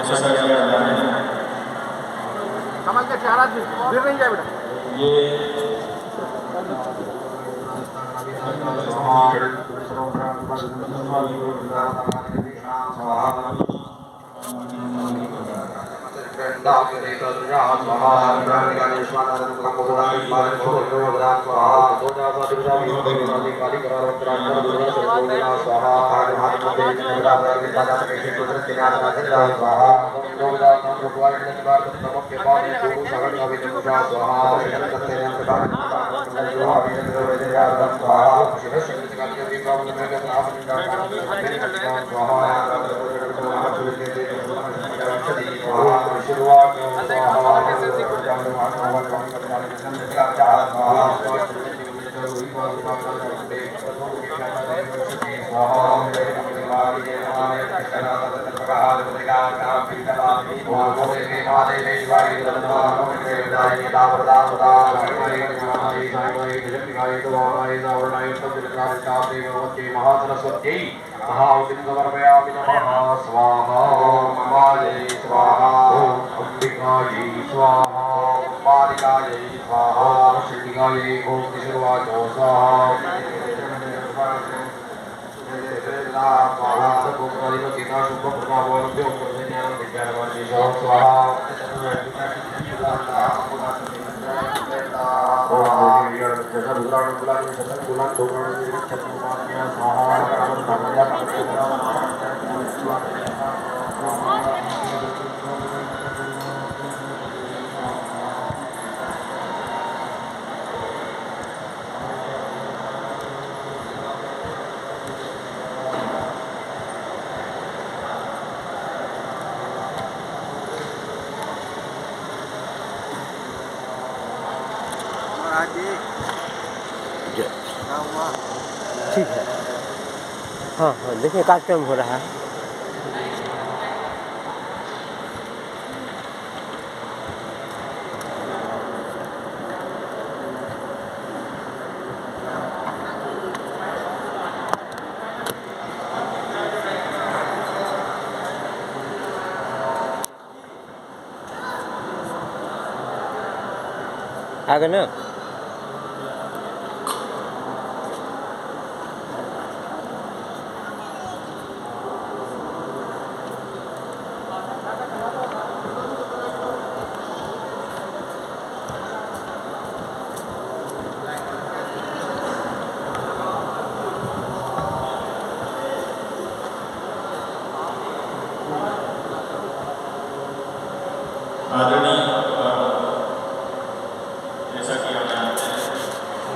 जैसा कि आप जानते हैं कमल के 4 आदमी फिर नहीं जाए बेटा ये ठीक है। हाँ हाँ देखिए कार्यक्रम हो रहा है। आ गए ना? आदरणीय जैसा कि आप जानते हैं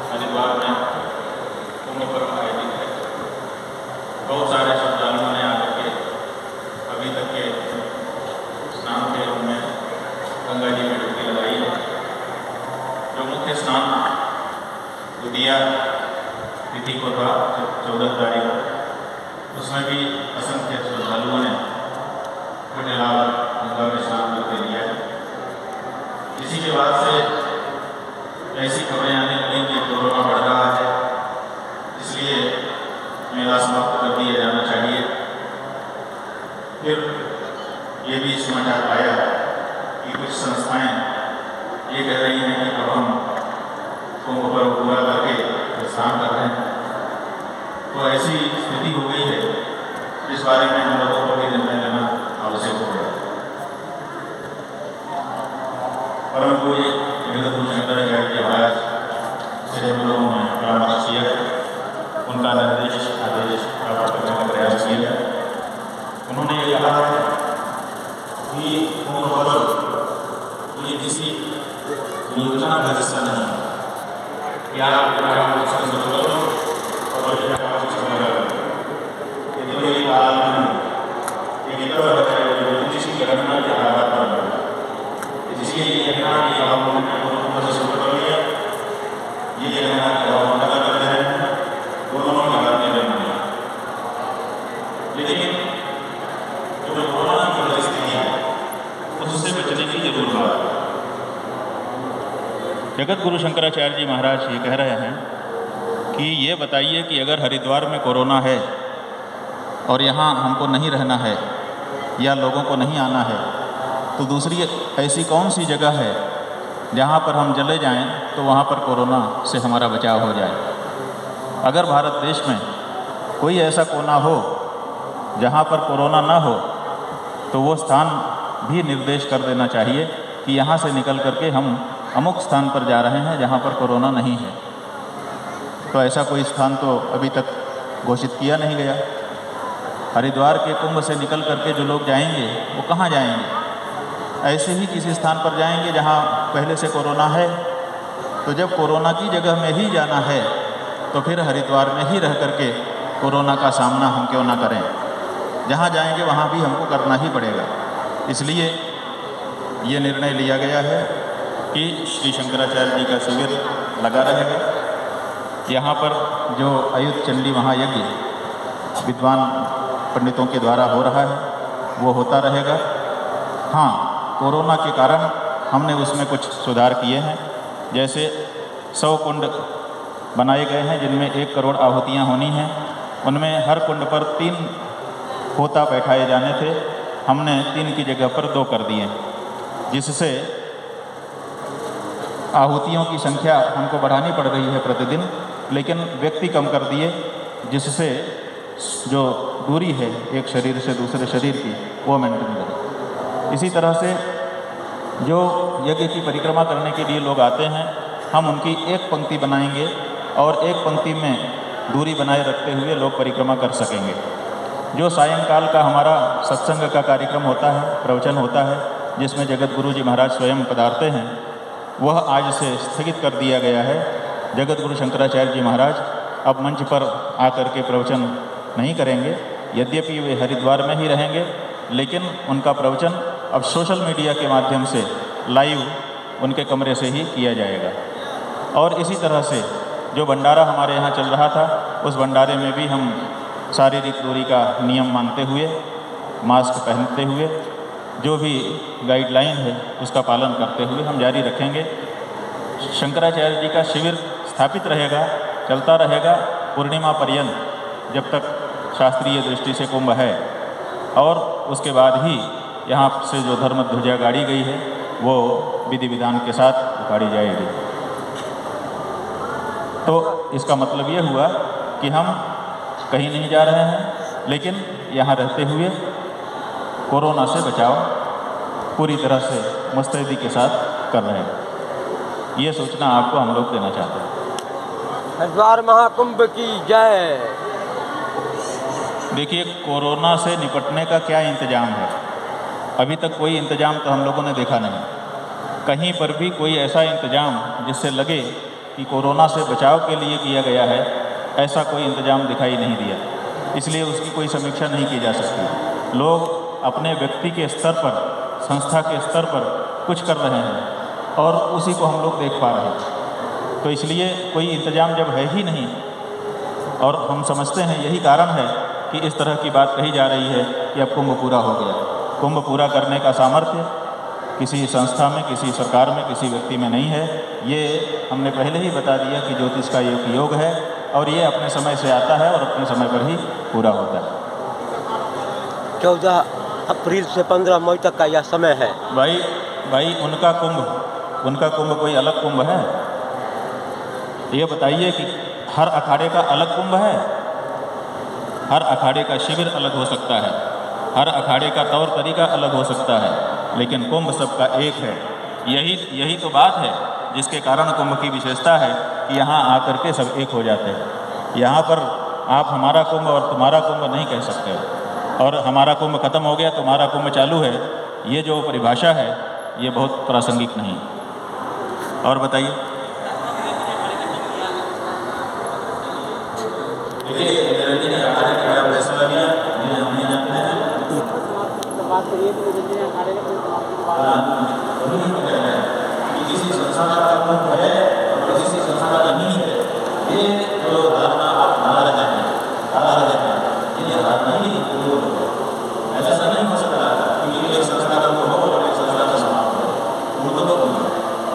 हरिद्वार में कुंभ पर्व आयोजित है। बहुत सारे श्रद्धालुओं ने आकर के अभी तक के स्नान के रूप में गंगा जी में डुबकी लगाई है। जो मुख्य स्नान द्वितीया तिथि को था 14 तारीख को, उसमें भी असंख्य श्रद्धालुओं ने कुंडलावर गंगा में स्नान करके लिया है। इसी के बाद से ऐसी खबरें आने लगी कि कोरोना बढ़ रहा है, इसलिए मेला समाप्त कर दिया जाना चाहिए। फिर ये भी समाचार आया कि कुछ संस्थाएं ये कह रही हैं कि अब हम कुंभ पर्व पूरा करके स्नान कर रहे हैं। तो ऐसी स्थिति हो गई है, इस बारे में हम लोगों को भी निर्णय लेना आवश्यक हो गया। परंतु ये जगत गुरु शंकराचार्य जी महाराज से हम लोगों ने परामर्श किया, उनका निर्देश आदेश प्राप्त करने का प्रयास किया। उन्होंने ये कहा है कि कुंभ पर्व ये किसी योजना का हिस्सा नहीं है कि आप अपना काम शुरू करो और अपना काम शुरू करो। ये तो एक आलम है, एक इतना है जिसकी गणना के आधार पर है। इसलिए ये कहना कि आप लोगों ने से शुरू कर लिया, ये कहना कि आप मना करते हैं, दोनों की बात नहीं करनी है। लेकिन जो कोरोना की परिस्थिति है उससे बचने की जरूर बात है। जगत गुरु शंकराचार्य जी महाराज ये कह रहे हैं कि ये बताइए कि अगर हरिद्वार में कोरोना है और यहाँ हमको नहीं रहना है या लोगों को नहीं आना है, तो दूसरी ऐसी कौन सी जगह है जहाँ पर हम चले जाएं तो वहाँ पर कोरोना से हमारा बचाव हो जाए। अगर भारत देश में कोई ऐसा कोना हो जहाँ पर कोरोना ना हो, तो वो स्थान भी निर्देश कर देना चाहिए कि यहाँ से निकल करके हम अमुक स्थान पर जा रहे हैं जहाँ पर कोरोना नहीं है। तो ऐसा कोई स्थान तो अभी तक घोषित किया नहीं गया। हरिद्वार के कुंभ से निकल करके जो लोग जाएंगे वो कहाँ जाएंगे? ऐसे ही किसी स्थान पर जाएंगे जहाँ पहले से कोरोना है। तो जब कोरोना की जगह में ही जाना है तो फिर हरिद्वार में ही रह करके कोरोना का सामना हम क्यों ना करें? जहाँ जाएंगे वहाँ भी हमको करना ही पड़ेगा। इसलिए ये निर्णय लिया गया है कि श्री शंकराचार्य जी का शिविर लगा रहेगा। यहाँ पर जो अयुत चंडी महायज्ञ विद्वान पंडितों के द्वारा हो रहा है वो होता रहेगा। हाँ, कोरोना के कारण हमने उसमें कुछ सुधार किए हैं। जैसे 100 कुंड बनाए गए हैं जिनमें 1 करोड़ आहुतियाँ होनी हैं। उनमें हर कुंड पर 3 होता बैठाए जाने थे, हमने 3 की जगह पर 2 कर दिए, जिससे आहुतियों की संख्या हमको बढ़ानी पड़ रही है प्रतिदिन, लेकिन व्यक्ति कम कर दिए, जिससे जो दूरी है एक शरीर से दूसरे शरीर की वो मेंटेन रहे। इसी तरह से जो यज्ञ की परिक्रमा करने के लिए लोग आते हैं, हम उनकी एक पंक्ति बनाएंगे और एक पंक्ति में दूरी बनाए रखते हुए लोग परिक्रमा कर सकेंगे। जो सायंकाल का हमारा सत्संग का कार्यक्रम होता है, प्रवचन होता है, जिसमें जगत गुरु जी महाराज स्वयं पधारते हैं, वह आज से स्थगित कर दिया गया है। जगत गुरु शंकराचार्य जी महाराज अब मंच पर आकर के प्रवचन नहीं करेंगे। यद्यपि वे हरिद्वार में ही रहेंगे, लेकिन उनका प्रवचन अब सोशल मीडिया के माध्यम से लाइव उनके कमरे से ही किया जाएगा। और इसी तरह से जो भंडारा हमारे यहाँ चल रहा था, उस भंडारे में भी हम शारीरिक दूरी का नियम मानते हुए, मास्क पहनते हुए, जो भी गाइडलाइन है उसका पालन करते हुए हम जारी रखेंगे। शंकराचार्य जी का शिविर स्थापित रहेगा, चलता रहेगा पूर्णिमा पर्यंत, जब तक शास्त्रीय दृष्टि से कुंभ है। और उसके बाद ही यहाँ से जो धर्म ध्वजा गाड़ी गई है वो विधि विधान के साथ उतारी जाएगी। तो इसका मतलब ये हुआ कि हम कहीं नहीं जा रहे हैं, लेकिन यहाँ रहते हुए कोरोना से बचाव पूरी तरह से मुस्तैदी के साथ कर रहे हैं। ये सूचना आपको हम लोग देना चाहते हैं। हरिद्वार महाकुंभ की जय। देखिए, कोरोना से निपटने का क्या इंतजाम है? अभी तक कोई इंतजाम तो हम लोगों ने देखा नहीं। कहीं पर भी कोई ऐसा इंतजाम जिससे लगे कि कोरोना से बचाव के लिए किया गया है, ऐसा कोई इंतजाम दिखाई नहीं दिया। इसलिए उसकी कोई समीक्षा नहीं की जा सकती। लोग अपने व्यक्ति के स्तर पर, संस्था के स्तर पर कुछ कर रहे हैं और उसी को हम लोग देख पा रहे हैं। तो इसलिए कोई इंतजाम जब है ही नहीं, और हम समझते हैं यही कारण है कि इस तरह की बात कही जा रही है कि अब कुंभ पूरा हो गया। कुंभ पूरा करने का सामर्थ्य किसी संस्था में, किसी सरकार में, किसी व्यक्ति में नहीं है। ये हमने पहले ही बता दिया कि ज्योतिष का योग है और ये अपने समय से आता है और अपने समय पर ही पूरा होता है। 14 अप्रैल से 15 मई तक का यह समय है। भाई उनका कुंभ कोई अलग कुंभ है? ये बताइए कि हर अखाड़े का अलग कुंभ है? हर अखाड़े का शिविर अलग हो सकता है, हर अखाड़े का तौर तरीका अलग हो सकता है, लेकिन कुंभ सबका एक है। यही तो बात है जिसके कारण कुंभ की विशेषता है कि यहाँ आकर के सब एक हो जाते हैं। यहाँ पर आप हमारा कुंभ और तुम्हारा कुंभ नहीं कह सकते, और हमारा कुंभ खत्म हो गया तुम्हारा कुंभ चालू है, ये जो परिभाषा है ये बहुत प्रासंगिक नहीं। और बताइए। किसी संस्था का कुंभ है और किसी संस्था का नहीं है, ये जो धारणा आप बना रहे हैं, ये धारणा ही ऐसा नहीं हो सकता कि एक संस्था का कुंभ हो और एक संस्था का समाप्त हो।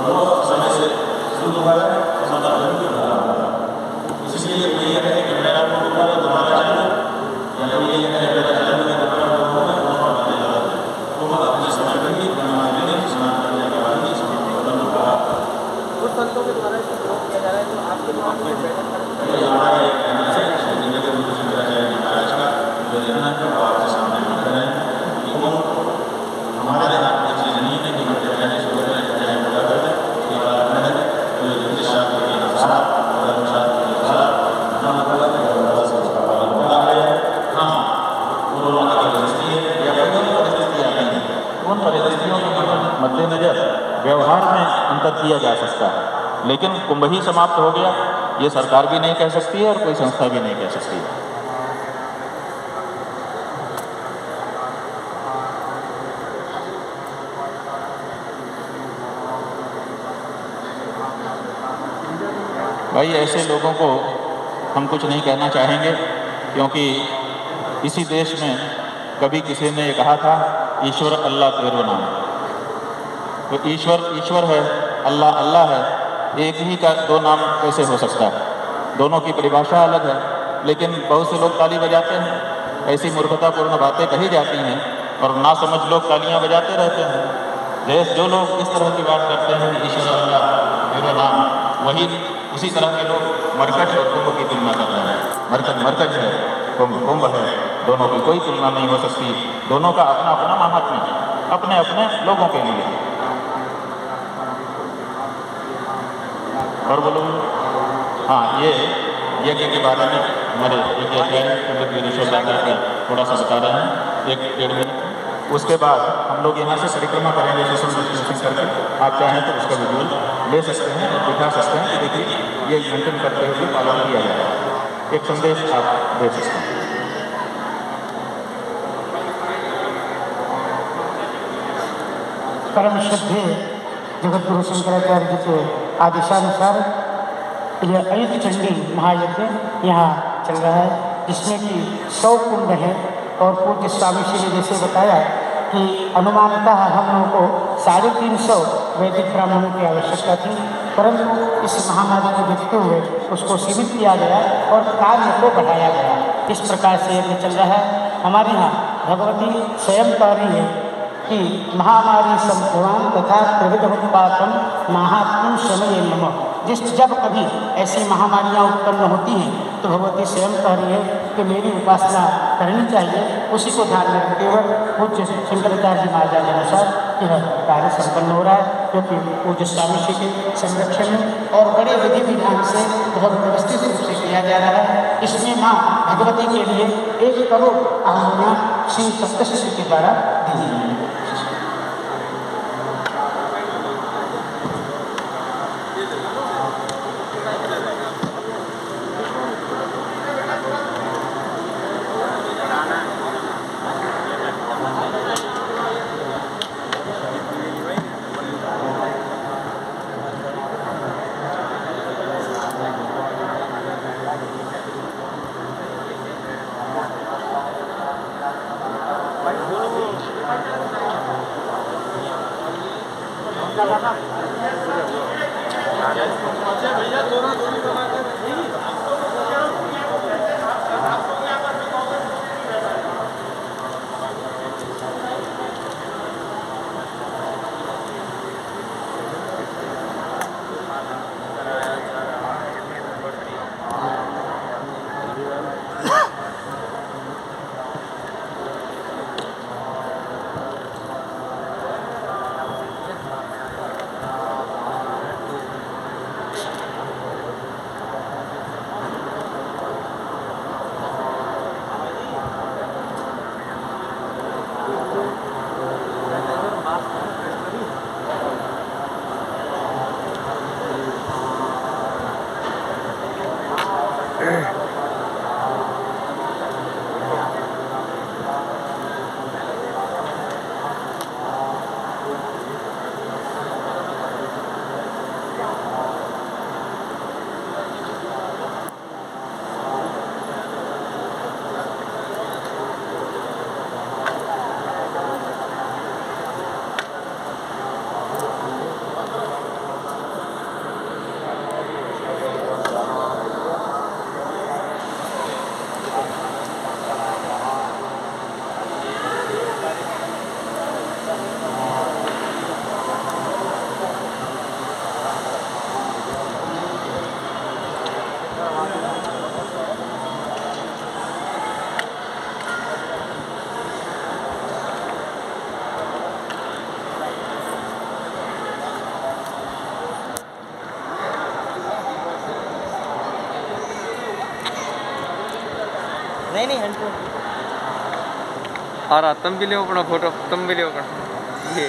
वो समय से शुरू हुआ है, समाप्त भी हो रहा है। इसलिए ये है कि मेरा कुंभ तुम्हारा चालू, या ये है अंतर किया जा सकता है। लेकिन कुंभ ही समाप्त हो गया, ये सरकार भी नहीं कह सकती है और कोई संस्था भी नहीं कह सकती है। भाई ऐसे लोगों को हम कुछ नहीं कहना चाहेंगे, क्योंकि इसी देश में कभी किसी ने कहा था ईश्वर अल्लाह तेरो नाम। तो ईश्वर ईश्वर है, अल्लाह अल्लाह है, एक ही का दो नाम कैसे हो सकता है? दोनों की परिभाषा अलग है। लेकिन बहुत से लोग ताली बजाते हैं, ऐसी मूर्खतापूर्ण बातें कही जाती हैं और ना समझ लोग तालियां बजाते रहते हैं। जो लोग इस तरह की बात करते हैं ईश्वर अल्लाह तेरो नाम, वही उसी तरह के लोग मरकज और कुंभ की तुलना कर रहे हैं। मरकज मरकज है, कुंभ कुंभ है, दोनों की कोई तुलना नहीं हो सकती। दोनों का अपना अपना महात्म्य है, अपने अपने लोगों के लिए। और बोलो हाँ, ये यज्ञ के बारे में हमारे यज्ञ पंडित वीरेश्वर दादा थोड़ा सा बता रहे हैं, 1-1.5 मिनट। उसके बाद हम लोग यहाँ से परिक्रमा करेंगे सोशल डिस्टेंसिंग करके। आप चाहें तो उसका विजुअल ले सकते हैं और दिखा सकते हैं कि देखिए ये मेंटेन करते हुए पालन किया जा रहा है। एक संदेश आप दे सकते हैं। परम श्रद्धेय जगत गुरु शंकराचार्य जी के आदेशानुसार यह अयुध चंडी महायज्ञ यहाँ चल रहा है, जिसमें कि 100 कुंड है। और पूज्य स्वामी श्री ने जैसे बताया कि अनुमानतः हम लोगों को 350 वैदिक ब्राह्मणों की आवश्यकता थी, परंतु इस महामारी को देखते हुए उसको सीमित किया गया और कार्य को बढ़ाया गया। इस प्रकार से यज्ञ चल रहा है। हमारे यहाँ भगवती स्वयं कह रही है कि महामारी संभवान तथा प्रविधोत्पातम महात्म समय नमः। जब कभी ऐसी महामारियाँ उत्पन्न होती हैं तो भगवती स्वयं कह रही है कि मेरी उपासना करनी चाहिए। उसी को ध्यान में रखते हुए पूज्य शंकराचार्य जी महाराज के अनुसार यह कार्य संपन्न हो रहा है, क्योंकि पूज्य स्वामी श्री के संरक्षण में और बड़े विधि विधान से बहुत व्यवस्थित रूप से किया जा रहा है। इसमें माँ भगवती के लिए 1 करोड़ आहुतियाँ श्री सप्तशती के द्वारा दी जाएंगी। नहीं हंटू और तुम भी लियो अपना फोटो, तुम भी लियो अपना ये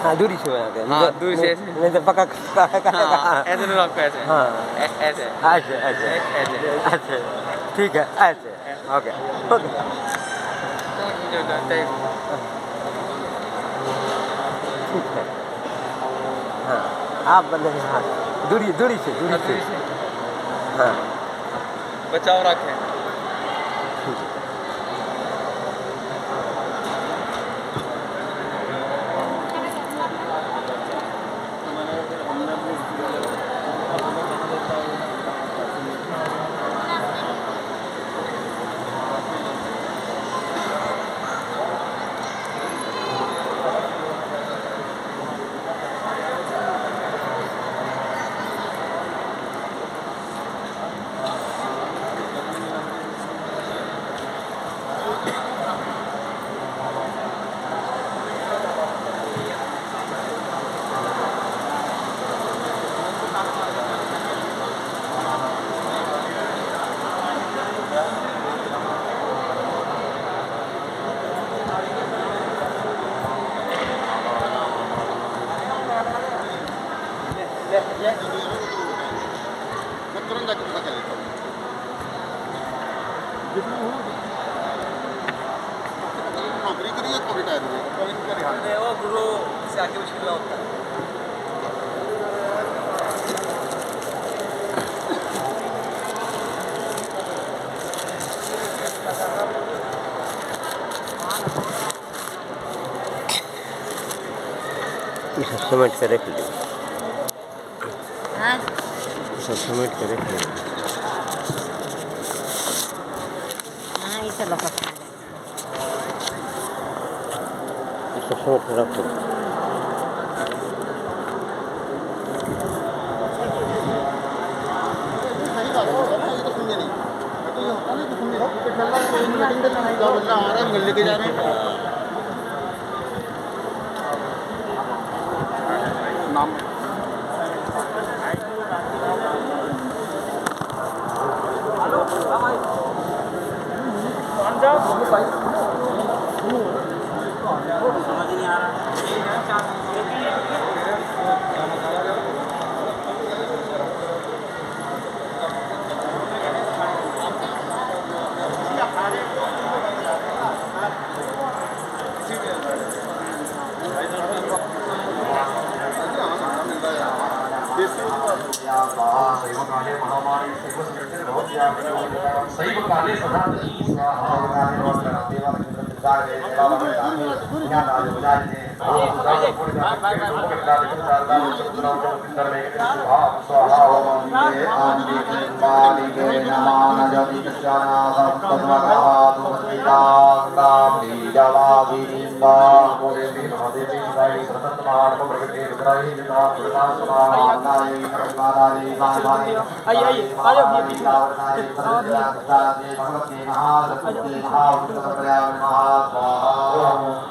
हाँ दूरी से बनाते हैं। हाँ, दूरी से ऐसे। नहीं तो पका हाँ, ऐसे नहीं रखो ऐसे। हाँ ऐसे। ऐसे ऐसे ऐसे। ऐसे ठीक है ऐसे ओके ओके ठीक है। हाँ आप बंदे हाँ दूरी दूरी से हाँ बचाव रखें। ठीक है। मैं तुरंत जाके पता कर लेता हूँ। नौकरी करिए तो रिटायर हुए तो इनका ध्यान नहीं, वो गुरु से आगे मुश्किल होता है। इसे समेट के रख लीजिए। हाँ इसे समेट के रख लीजिए। हाँ इसे लपक इसे समेट के रख लीजिए। सही बात है ये तो सुनिए नहीं तो ये होता नहीं तो सुनिए क्रिकेट खेल रहा है तो मीटिंग पे क्या बंदा आ रहा है लेके जा रहे हैं नाम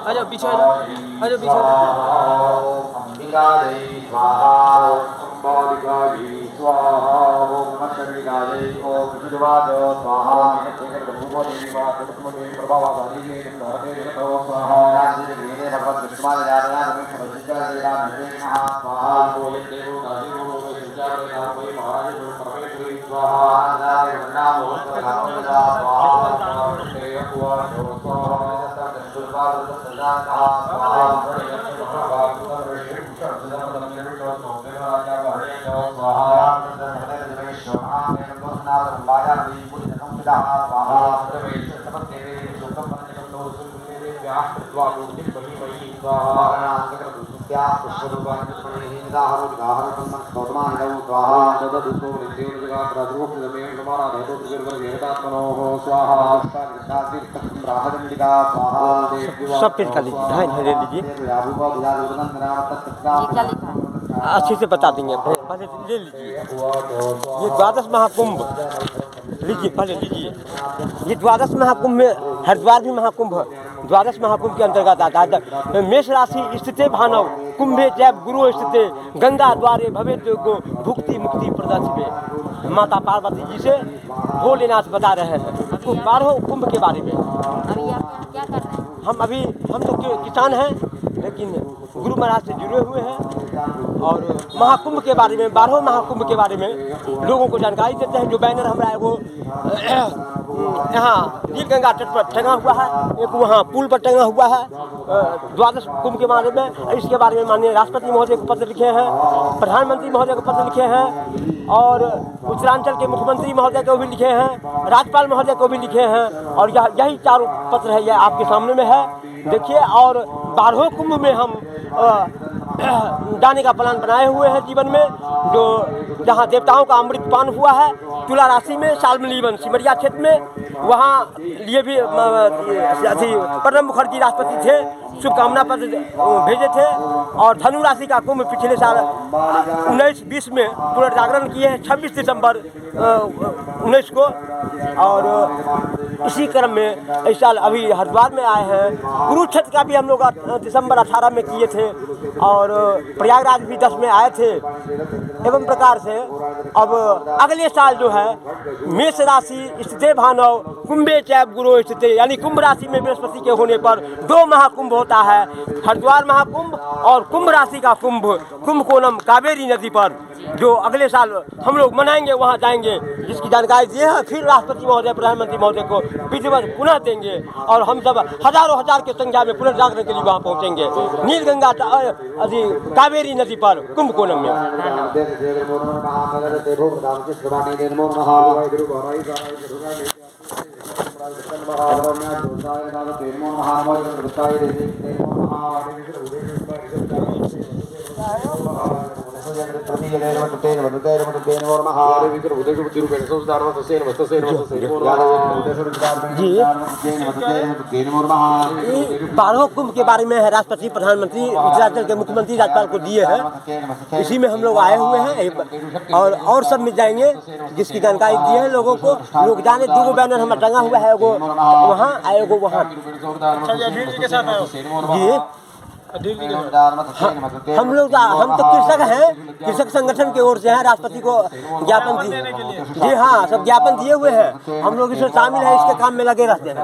आजा पीछे आजा पीछे सब पेज का लीजिए ढाई ढाई ले लीजिए अच्छे से बता देंगे पहले ले लीजिए ये द्वादश महाकुंभ लीजिए पहले लीजिए ये द्वादश महाकुंभ में हरिद्वार भी महाकुंभ द्वादश महाकुंभ के अंतर्गत आता है। मेष राशि स्थिते भानव कुंभे जैव गुरु स्थिते गंगा द्वारे भवेत को भुक्ति मुक्ति प्रदर्शित माता पार्वती जी से भोलेनाथ बता रहे हैं आपको 12 कुंभ के बारे में। अभी आप क्या कर रहे हैं? हम तो किसान हैं लेकिन गुरु महाराज से जुड़े हुए हैं और महाकुंभ के बारे में, 12वें महाकुंभ के बारे में लोगों को जानकारी देते हैं। जो बैनर हमारा वो यहाँ नीलगंगा तट पर टंगा हुआ है, एक वहाँ पुल पर टंगा हुआ है द्वादश कुंभ के बारे में। इसके बारे में माननीय राष्ट्रपति महोदय को पत्र लिखे हैं, प्रधानमंत्री महोदय को पत्र लिखे हैं और उत्तरांचल के मुख्यमंत्री महोदय को भी लिखे हैं, राज्यपाल महोदय को भी लिखे हैं और यही चारों पत्र है, यह आपके सामने में है, देखिए। और 12वें कुंभ में हम जाने का प्लान बनाए हुए हैं जीवन में, जो जहाँ देवताओं का अमृत पान हुआ है तुला राशि में, शालमलीवन सिमरिया क्षेत्र में, वहाँ लिए भी प्रणब मुखर्जी राष्ट्रपति थे, शुभकामना पत्र भेजे थे। और धनु राशि का कुंभ पिछले साल 19-20 में पुनर्जागरण किए हैं 26 दिसंबर 19 को। और इसी क्रम में इस साल अभी हरिद्वार में आए हैं। कुरुक्षेत्र का भी हम लोग दिसंबर 18 में किए थे और प्रयागराज भी 10 में आए थे। एवं प्रकार से अब अगले साल जो है मेष राशि स्थिते भानव कुंभे चैव गुरु स्थिते, यानी कुंभ राशि में बृहस्पति के होने पर 2 महाकुंभ होता है, हरिद्वार महाकुंभ और कुंभ राशि का कुंभ कुंभकोणम कावेरी नदी पर, जो अगले साल हम लोग मनाएंगे, वहाँ जाएंगे, जिसकी जानकारी दिए हैं। फिर राष्ट्रपति महोदय प्रधानमंत्री महोदय को विधिवत पुनः देंगे और हम सब हजारों हजार की संख्या में पुनर्जागरण के लिए वहाँ पहुँचेंगे नीलगंगा कावेरी नदी पर कुंभकोणम में। बारहों कुंभ के बारे में है, राष्ट्रपति प्रधानमंत्री उत्तरांचल के मुख्यमंत्री राज्यपाल को दिए हैं, इसी में हम लोग आए हुए हैं और सब मिल जाएंगे जिसकी जानकारी दी है लोगों को। लोग जाने 2 बैनर हमारा टंगा हुआ है, वो वहाँ आएगो वहाँ जी। हम लोग हम तो कृषक हैं, कृषक संगठन की ओर से हैं, राष्ट्रपति को ज्ञापन दिए जी हाँ, सब ज्ञापन दिए हुए हैं। हम लोग इसमें शामिल हैं, इसके काम में लगे रहते हैं।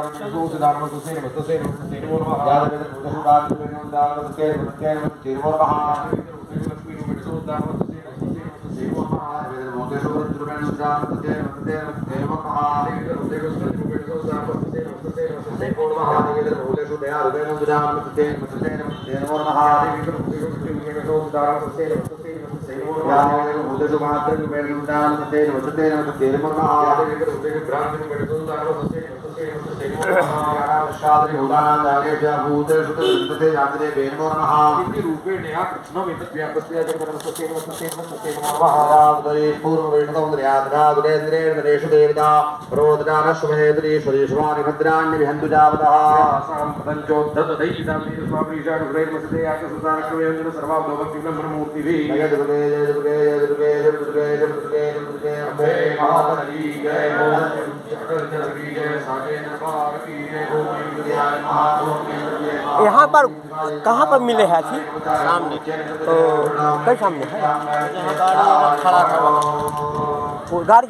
यहाँ पर कहाँ पर मिले हैं थी? सामने तो कई सामने है गाड़ी खड़ा था, वो गाड़ी